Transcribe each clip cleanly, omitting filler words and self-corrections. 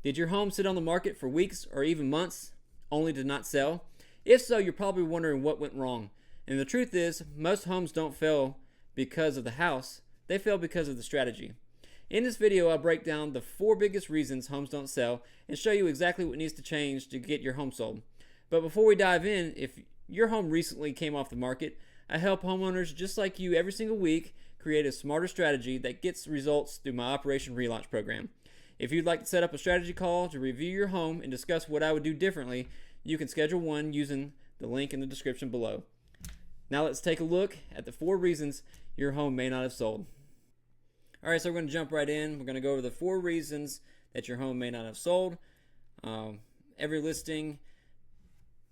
Did your home sit on the market for weeks or even months only to not sell? If so, you're probably wondering what went wrong. And the truth is, most homes don't fail because of the house, they fail because of the strategy. In this video, I'll break down the 4 biggest reasons homes don't sell and show you exactly what needs to change to get your home sold. But before we dive in, if your home recently came off the market, I help homeowners just like you every single week create a smarter strategy that gets results through my Operation Relaunch program. If you'd like to set up a strategy call to review your home and discuss what I would do differently, you can schedule one using the link in the description below. Now let's take a look at the 4 reasons your home may not have sold. Alright, so we're going to jump right in. We're going to go over the 4 reasons that your home may not have sold. Every listing,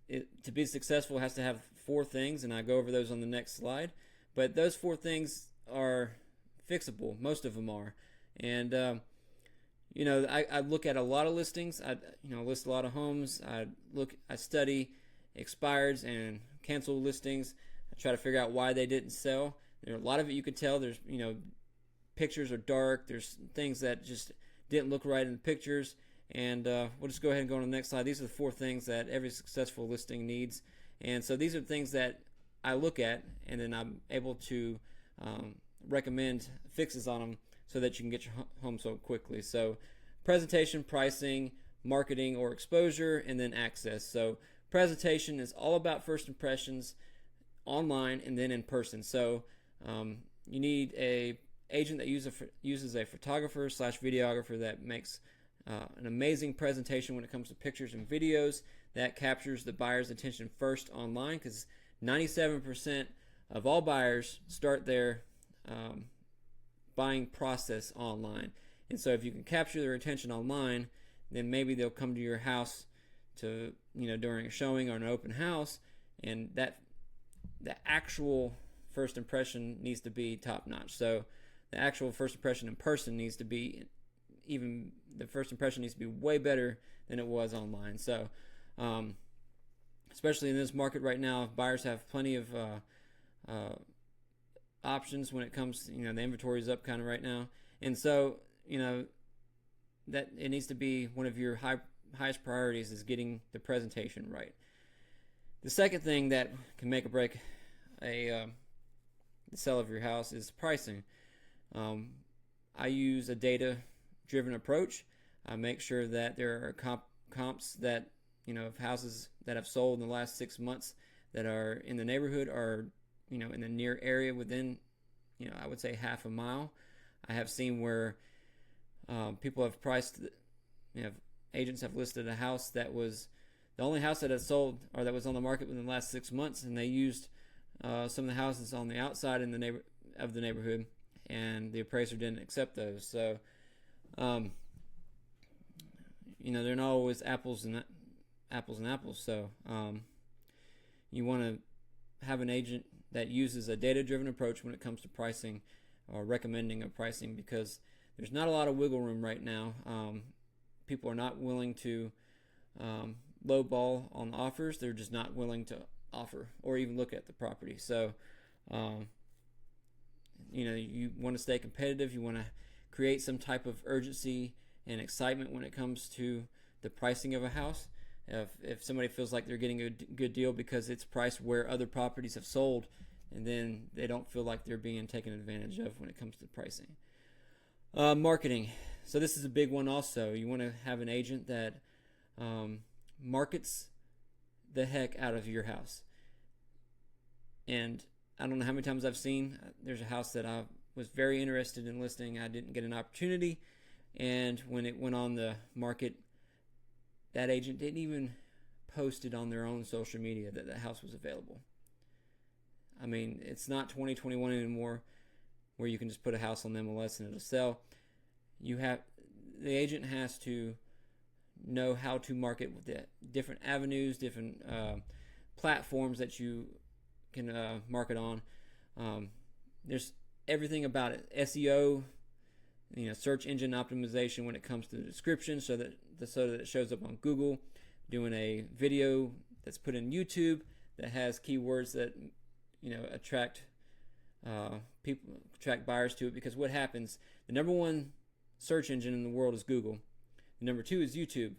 to be successful, has to have 4 things, and I go over those on the next slide. But those 4 things are fixable. Most of them are. And I look at a lot of listings. I list a lot of homes. I study expireds and canceled listings. I try to figure out why they didn't sell. There are a lot of it you could tell. There's pictures are dark. There's things that just didn't look right in the pictures. And we'll just go ahead and go on to the next slide. These are the 4 things that every successful listing needs. And so these are things that I look at, and then I'm able to recommend fixes on them so that you can get your home sold quickly. So presentation, pricing, marketing or exposure, and then access. So presentation is all about first impressions online and then in person. So you need a agent that uses a photographer / videographer that makes an amazing presentation when it comes to pictures and videos that captures the buyer's attention first online, because 97% of all buyers start their buying process online. And so if you can capture their attention online, then maybe they'll come to your house to during a showing or an open house, and that the actual first impression needs to be top notch. So the actual first impression in person needs to be the first impression needs to be way better than it was online. So especially in this market right now, buyers have plenty of options when it comes to, the inventory is up kind of right now. And so, that it needs to be one of your highest priorities is getting the presentation right. The second thing that can make or break the sale of your house is pricing. I use a data-driven approach. I make sure that there are comps that, of houses that have sold in the last 6 months that are in the neighborhood or, in the near area within, I would say half a mile. I have seen where people have priced, agents have listed a house that was the only house that had sold or that was on the market within the last 6 months, and they used some of the houses on the outside in the of the neighborhood, and the appraiser didn't accept those. So, they're not always apples and apples. So, you want to have an agent that uses a data-driven approach when it comes to pricing or recommending a pricing, because there's not a lot of wiggle room right now. People are not willing to lowball on offers. They're just not willing to offer or even look at the property. So, you want to stay competitive. You want to create some type of urgency and excitement when it comes to the pricing of a house. If somebody feels like they're getting a good deal because it's priced where other properties have sold, and then they don't feel like they're being taken advantage of when it comes to pricing. Marketing. So this is a big one also. You want to have an agent that markets the heck out of your house. And I don't know how many times I've seen, there's a house that I was very interested in listing. I didn't get an opportunity. And when it went on the market, that agent didn't even post it on their own social media that the house was available. I mean, it's not 2021 anymore where you can just put a house on MLS and it'll sell. The agent has to know how to market with the different avenues, different platforms that you can market on. There's everything about it. SEO, search engine optimization when it comes to the description, so that it shows up on Google. Doing a video that's put in YouTube that has keywords that attract buyers to it. Because what happens, the number one search engine in the world is Google. And number 2 is YouTube.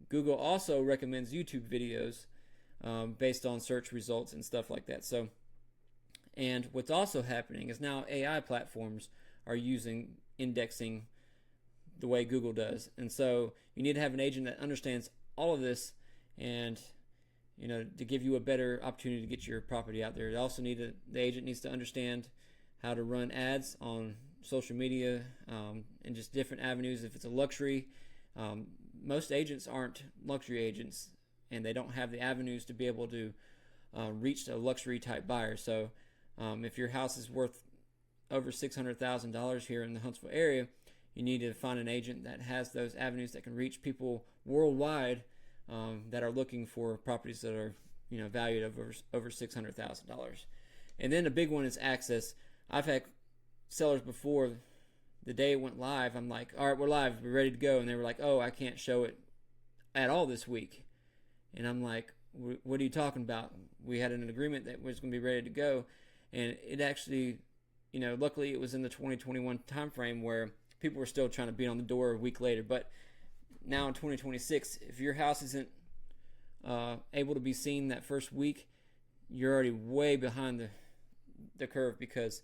Google also recommends YouTube videos based on search results and stuff like that. So, and what's also happening is now AI platforms are using indexing the way Google does. And so you need to have an agent that understands all of this, and to give you a better opportunity to get your property out there. The agent needs to understand how to run ads on social media and just different avenues. If it's a luxury, most agents aren't luxury agents, and they don't have the avenues to be able to reach a luxury type buyer. So if your house is worth over $600,000 here in the Huntsville area, you need to find an agent that has those avenues that can reach people worldwide that are looking for properties that are valued over $600,000. And then the big one is access. I've had sellers before the day it went live. I'm like, all right, we're live, we're ready to go, and they were like, oh, I can't show it at all this week. And I'm like, what are you talking about? We had an agreement that was going to be ready to go, and it actually, luckily it was in the 2021 time frame where people were still trying to beat on the door a week later. But now in 2026, if your house isn't able to be seen that first week, you're already way behind the curve, because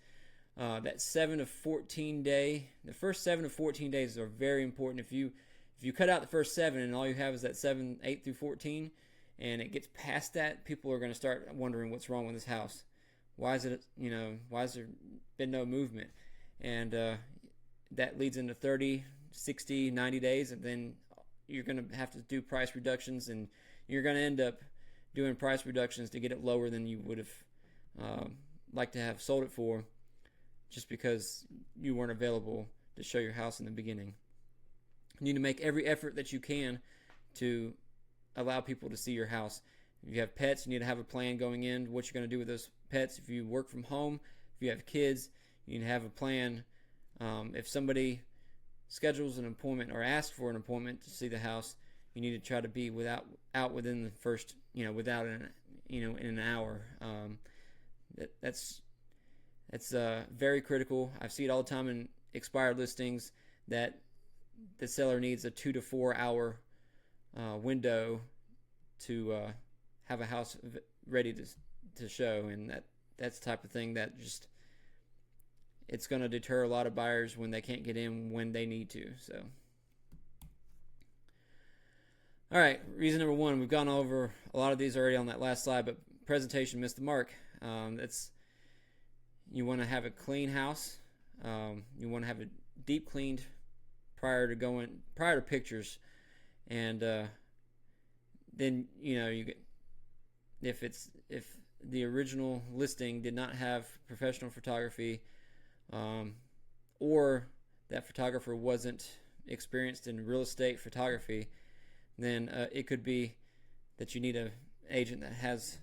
that 7 to 14 day, the first 7 to 14 days are very important. If you cut out the first 7 and all you have is that 8 through 14, and it gets past that, people are going to start wondering what's wrong with this house. Why has there been no movement? And that leads into 30, 60, 90 days, and then you're going to have to do price reductions, and you're going to end up doing price reductions to get it lower than you would have liked to have sold it for, just because you weren't available to show your house in the beginning. You need to make every effort that you can to allow people to see your house. If you have pets, you need to have a plan going in, what you're going to do with those pets. If you work from home, if you have kids, you need to have a plan. If somebody schedules an appointment or asks for an appointment to see the house, you need to try to be out within the first, in an hour. That's very critical. I see it all the time in expired listings that the seller needs a 2 to 4 hour window to have a house ready to show, and that's the type of thing that just, it's going to deter a lot of buyers when they can't get in when they need to. So, all right, reason number 1, we've gone over a lot of these already on that last slide, but presentation missed the mark. You want to have a clean house. You want to have it deep cleaned prior to pictures, and then if the original listing did not have professional photography, or that photographer wasn't experienced in real estate photography, then it could be that you need an agent that has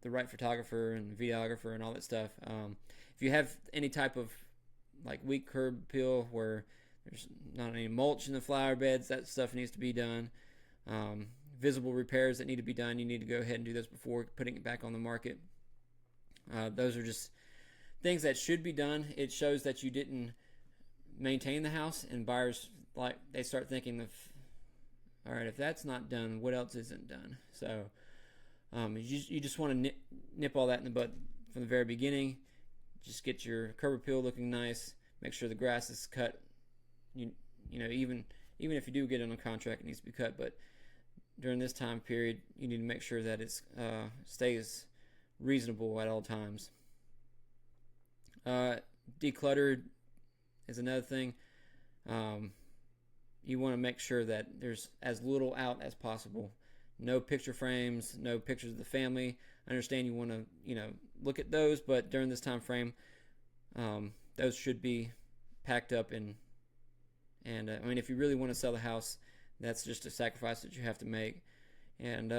the right photographer and videographer and all that stuff. If you have any type of weak curb appeal where there's not any mulch in the flower beds, that stuff needs to be done. Visible repairs that need to be done, you need to go ahead and do those before putting it back on the market. Those are just things that should be done. It shows that you didn't maintain the house, and buyers, they start thinking of, all right, if that's not done, what else isn't done? So you just want to nip all that in the bud from the very beginning. Just get your curb appeal looking nice. Make sure the grass is cut. Even if you do get it on a contract, it needs to be cut. But during this time period, you need to make sure that it stays reasonable at all times. Decluttered is another thing. You want to make sure that there's as little out as possible. No picture frames, no pictures of the family. I understand you want to, look at those, but during this time frame, those should be packed up and if you really want to sell the house, that's just a sacrifice that you have to make. And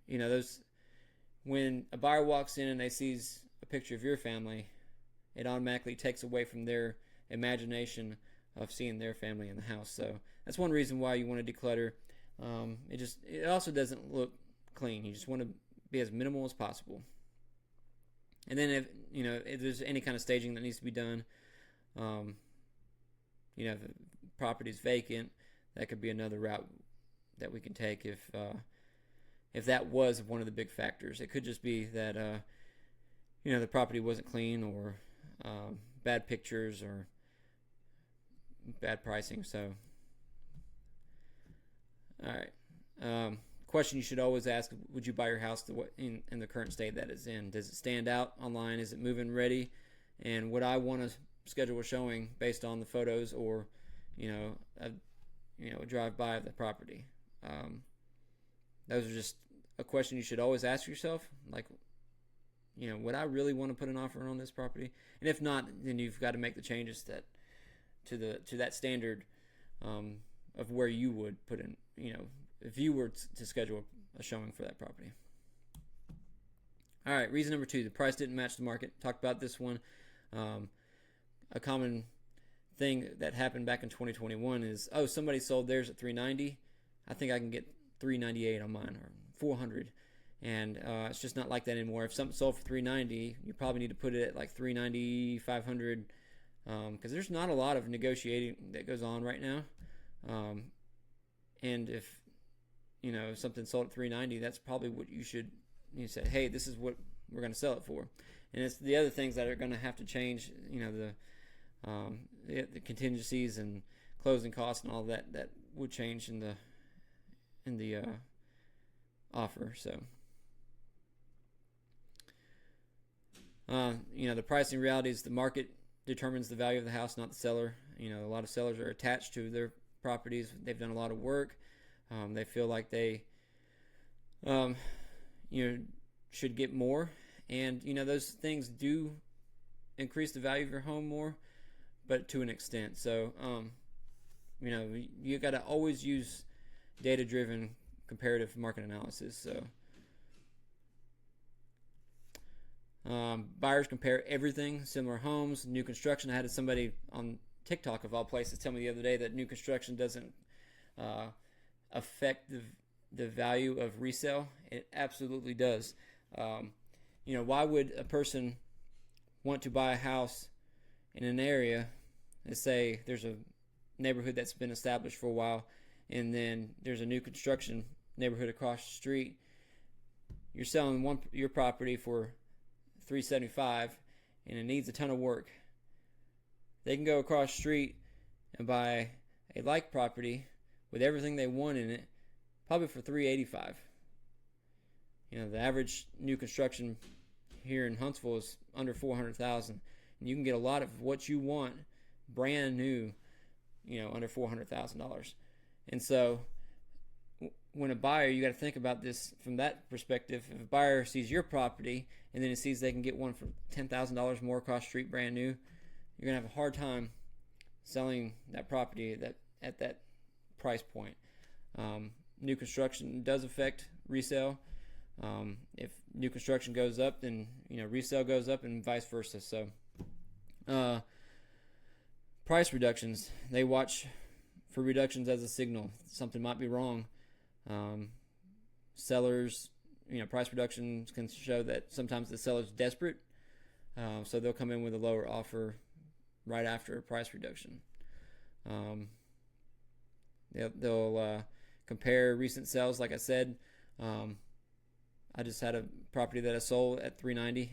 those, when a buyer walks in and they sees a picture of your family, it automatically takes away from their imagination of seeing their family in the house. So that's one reason why you want to declutter. It also doesn't look clean. You just want to be as minimal as possible. And then if there's any kind of staging that needs to be done, if the property is vacant, that could be another route that we can take if that was one of the big factors. It could just be that the property wasn't clean, or bad pictures, or bad pricing. So, all right. Question you should always ask: would you buy your house in the current state that it's in? Does it stand out online? Is it move-in ready? And would I want to schedule a showing based on the photos, or a drive-by of the property? Those are just a question you should always ask yourself. Like, would I really want to put an offer on this property? And if not, then you've got to make the changes to that standard of where you would put in, if you were to schedule a showing for that property. All right, reason number 2, the price didn't match the market. Talked about this one. A common thing that happened back in 2021 is, somebody sold theirs at $390. I think I can get $398 on mine, or $400. And it's just not like that anymore. If something sold for $390, you probably need to put it at like $390, $500, because there's not a lot of negotiating that goes on right now. And if something sold at $390, that's probably what you say, hey, this is what we're going to sell it for. And it's the other things that are going to have to change, the contingencies and closing costs and all that would change in the offer. So the pricing reality is the market determines the value of the house, not the seller. A lot of sellers are attached to their properties. They've done a lot of work. They feel like they should get more, and those things do increase the value of your home more, but to an extent. So you got to always use data-driven comparative market analysis. So buyers compare everything, similar homes, new construction. I had somebody on TikTok, of all places, tell me the other day that new construction doesn't affect the value of resale. It absolutely does. Why would a person want to buy a house in an area, let's say there's a neighborhood that's been established for a while, and then there's a new construction neighborhood across the street? You're selling your property for $375, and it needs a ton of work. They can go across the street and buy a like property with everything they want in it, probably for $385. The average new construction here in Huntsville is under $400,000, and you can get a lot of what you want brand new, under $400,000. And so, when a buyer, you got to think about this from that perspective. If a buyer sees your property and then it sees they can get one for $10,000 more across the street, brand new, you're gonna have a hard time selling that property at that price point. New construction does affect resale. If new construction goes up, then resale goes up, and vice versa. So price reductions, they watch for reductions as a signal something might be wrong. Sellers, price reductions can show that sometimes the seller's desperate, so they'll come in with a lower offer right after a price reduction. They'll compare recent sales. Like I said, I just had a property that I sold at $390.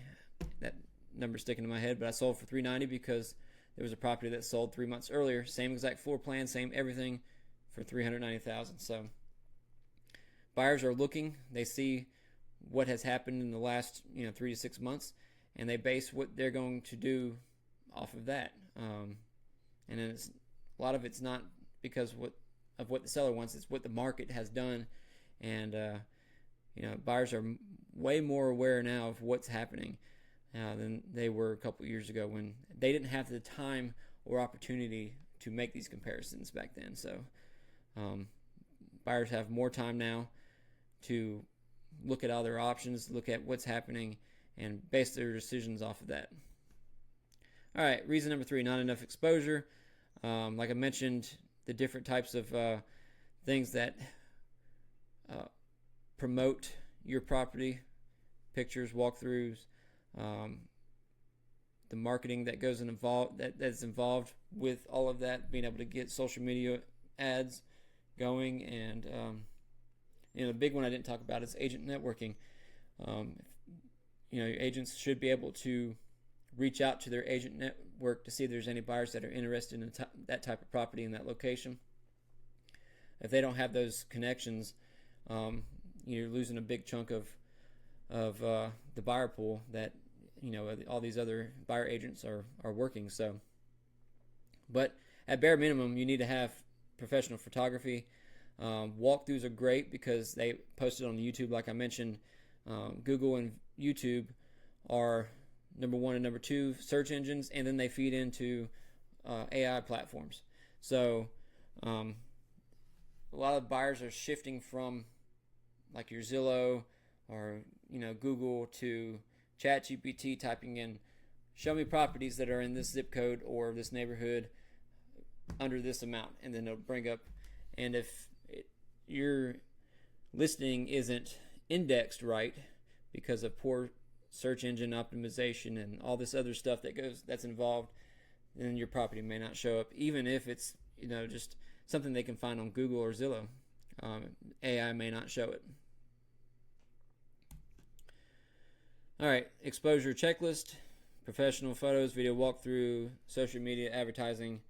That number's sticking in my head, but I sold for $390 because there was a property that sold 3 months earlier, same exact floor plan, same everything, for $390,000. So buyers are looking. They see what has happened in the last 3 to 6 months, and they base what they're going to do off of that. And then a lot of it's not because of what the seller wants; it's what the market has done. And buyers are way more aware now of what's happening than they were a couple years ago, when they didn't have the time or opportunity to make these comparisons back then. So buyers have more time now to look at other options, look at what's happening, and base their decisions off of that. All right, reason number 3, not enough exposure. Like I mentioned, the different types of things that promote your property, pictures, walkthroughs, the marketing that that's involved with all of that, being able to get social media ads, going. And the big one I didn't talk about is agent networking. Um, your agents should be able to reach out to their agent network to see if there's any buyers that are interested in that type of property in that location. If they don't have those connections, you're losing a big chunk of the buyer pool that all these other buyer agents are working. So, but at bare minimum, you need to have professional photography. Walkthroughs are great because they post it on YouTube, like I mentioned. Google and YouTube are number one and number two search engines, and then they feed into AI platforms. So a lot of buyers are shifting from like your Zillow or Google to ChatGPT, typing in show me properties that are in this zip code or this neighborhood under this amount, and then it'll bring up. And if your listing isn't indexed right because of poor search engine optimization and all this other stuff that's involved, then your property may not show up, even if it's just something they can find on Google or Zillow. AI may not show it. All right, exposure checklist, professional photos, video walkthrough, social media advertising,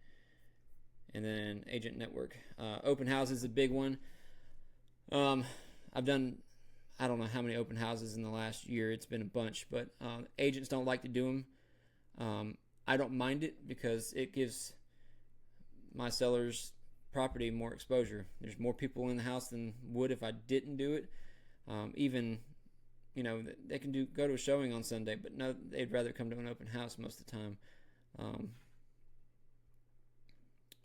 and then agent network. Open houses is a big one. I've done, I don't know how many open houses in the last year. It's been a bunch, but agents don't like to do them. I don't mind it because it gives my sellers property more exposure. There's more people in the house than would if I didn't do it. Even they can go to a showing on Sunday, but no, they'd rather come to an open house most of the time.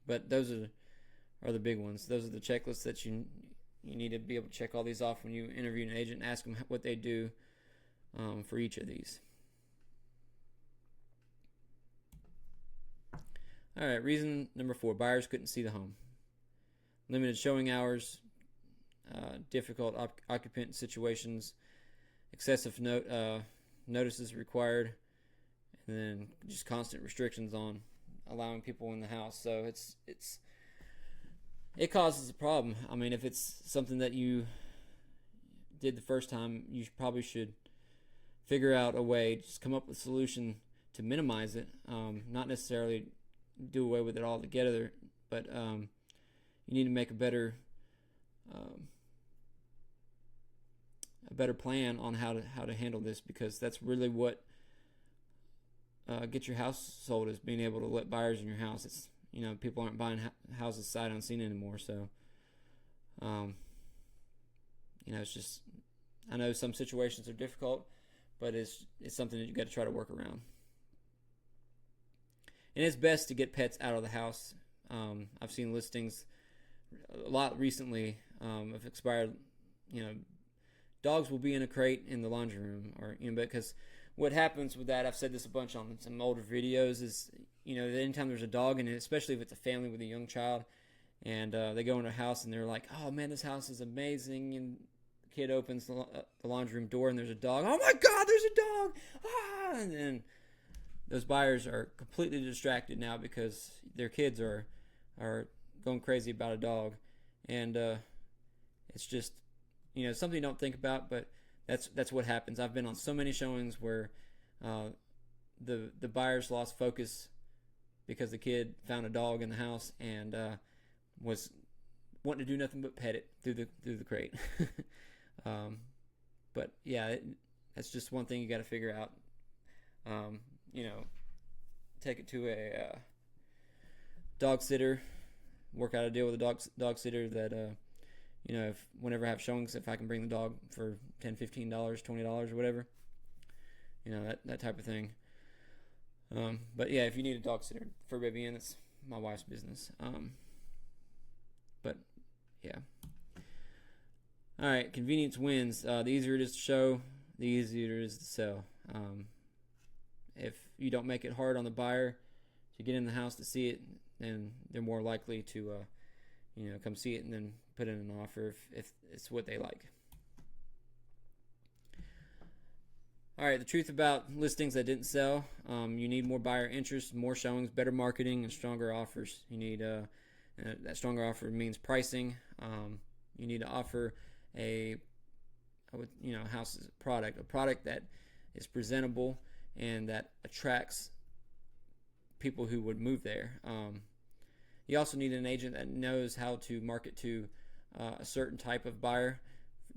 But those are the big ones. Those are the checklists that you need to be able to check all these off when you interview an agent and ask them what they do for each of these. All right, reason number 4, buyers couldn't see the home. Limited showing hours, difficult occupant situations, excessive notices required, and then just constant restrictions on allowing people in the house. So it causes a problem. I mean, if it's something that you did the first time, you probably should figure out a way, just come up with a solution to minimize it, not necessarily do away with it altogether, but you need to make a better plan on how to handle this, because that's really what gets your house sold, is being able to let buyers in your house. It's people aren't buying houses sight unseen anymore, so it's just, I know some situations are difficult, but it's something that you got to try to work around. And it's best to get pets out of the house. I've seen listings a lot recently of expired, dogs will be in a crate in the laundry room, or because what happens with that, I've said this a bunch on some older videos, is anytime there's a dog in it, especially if it's a family with a young child, and they go into a house and they're like, oh man, this house is amazing, and the kid opens the laundry room door and there's a dog. Oh my god, there's a dog! Ah! And then those buyers are completely distracted now because their kids are going crazy about a dog, and it's just something you don't think about, but that's what happens. I've been on so many showings where the buyers lost focus because the kid found a dog in the house and was wanting to do nothing but pet it through the crate. But yeah, that's just one thing you got to figure out. Take it to a dog sitter, work out a deal with a dog sitter that if whenever I have showings, if I can bring the dog for $10, $15, $20 or whatever, that type of thing. But yeah, if you need a dog sitter for baby in, it's my wife's business. But yeah. All right, convenience wins. The easier it is to show, the easier it is to sell. If you don't make it hard on the buyer to get in the house to see it, then they're more likely to come see it and then put in an offer if it's what they like. All right, the truth about listings that didn't sell. You need more buyer interest, more showings, better marketing, and stronger offers. You need That stronger offer means pricing. You need to offer a house's a product that is presentable and that attracts people who would move there. You also need an agent that knows how to market to a certain type of buyer,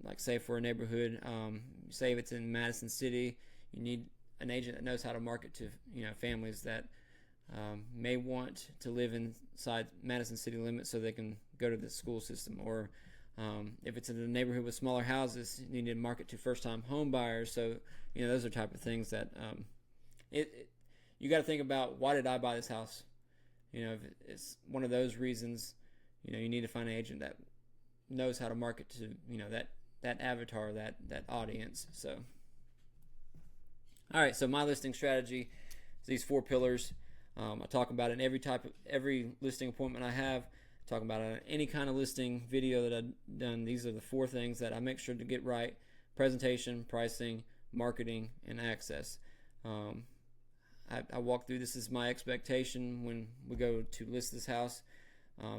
like say for a neighborhood, say if it's in Madison City, you need an agent that knows how to market to families that may want to live inside Madison city limits so they can go to the school system. Or if it's in a neighborhood with smaller houses, you need to market to first-time home buyers. So those are type of things that you got to think about. Why did I buy this house? If it's one of those reasons, you need to find an agent that knows how to market to that avatar, that audience. So all right, so my listing strategy is these 4 pillars. I talk about it in every listing appointment I have. I talk about it in any kind of listing video that I've done. These are the 4 things that I make sure to get right: presentation, pricing, marketing, and access. I walk through, this is my expectation when we go to list this house.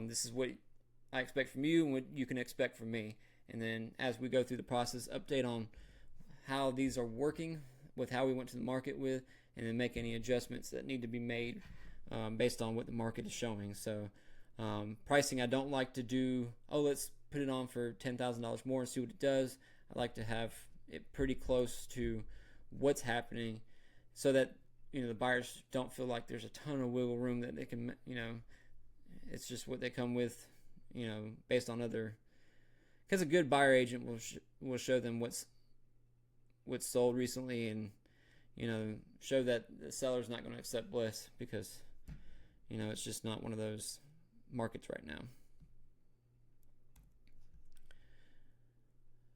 This is what I expect from you and what you can expect from me. And then as we go through the process, update on how these are working with how we went to the market with, and then make any adjustments that need to be made based on what the market is showing. So pricing, I don't like to do, let's put it on for $10,000 more and see what it does. I like to have it pretty close to what's happening so that the buyers don't feel like there's a ton of wiggle room that they can, it's just what they come with, based on other, because a good buyer agent will show them what's sold recently, and show that the seller's not going to accept less, because it's just not one of those markets right now.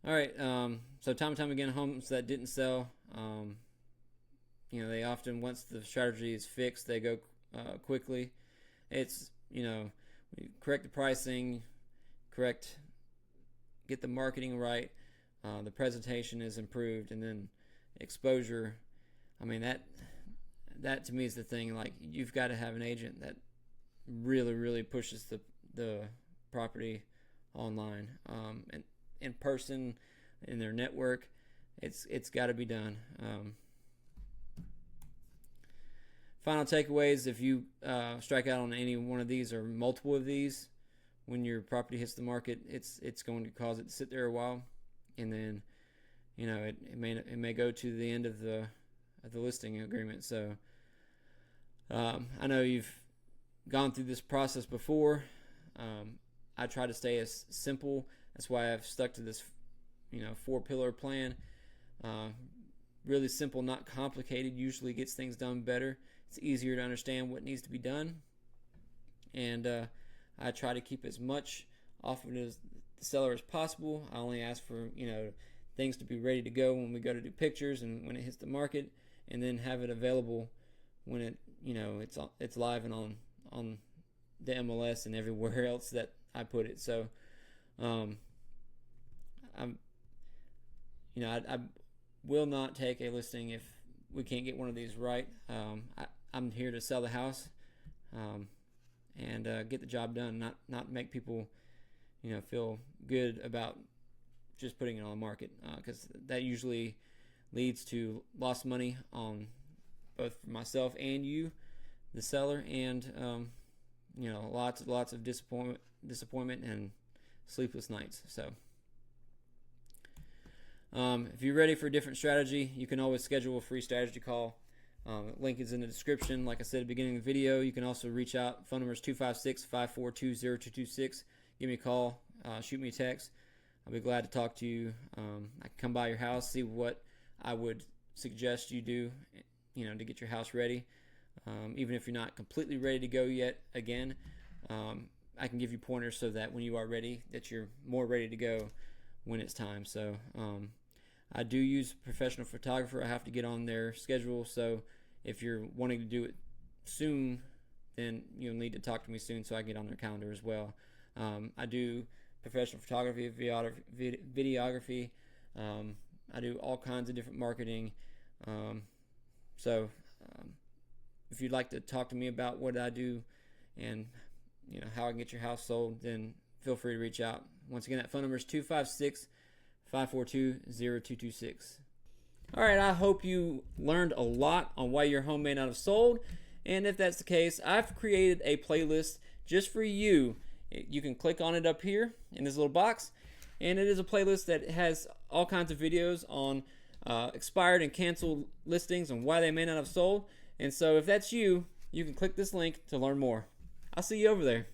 All right, so time and time again, homes that didn't sell, they often, once the strategy is fixed, they go quickly. It's we correct the pricing, get the marketing right, the presentation is improved, and then exposure. I mean, that to me is the thing. Like, you've got to have an agent that really pushes the property online, and in person, in their network. It's got to be done. Final takeaways: if you strike out on any one of these or multiple of these when your property hits the market, it's going to cause it to sit there a while, and then it may go to the end of the listing agreement. So I know you've gone through this process before. I try to stay as simple. That's why I've stuck to this 4-pillar plan. Really simple, not complicated, usually gets things done better. It's easier to understand what needs to be done, and I try to keep as much off of it as the seller as possible. I only ask for things to be ready to go when we go to do pictures and when it hits the market, and then have it available when it it's live and on the MLS and everywhere else that I put it. So I will not take a listing if we can't get one of these right. I'm here to sell the house and get the job done, not make people feel good about just putting it on the market, because that usually leads to lost money on both for myself and you, the seller, and lots of disappointment and sleepless nights. So if you're ready for a different strategy, you can always schedule a free strategy call. Link is in the description. Like I said at the beginning of the video, you can also reach out. Phone number is 256-542-0226. Give me a call, shoot me a text. I'll be glad to talk to you. I can come by your house, see what I would suggest you do, to get your house ready. Even if you're not completely ready to go yet, again, I can give you pointers so that when you are ready, that you're more ready to go when it's time. So I do use a professional photographer. I have to get on their schedule. So if you're wanting to do it soon, then you'll need to talk to me soon so I get on their calendar as well. I do professional photography, videography. I do all kinds of different marketing. So if you'd like to talk to me about what I do and how I can get your house sold, then feel free to reach out. Once again, that phone number is 256-542-0226. All right, I hope you learned a lot on why your home may not have sold. And if that's the case, I've created a playlist just for you. You can click on it up here in this little box. And it is a playlist that has all kinds of videos on expired and canceled listings and why they may not have sold. And so if that's you, you can click this link to learn more. I'll see you over there.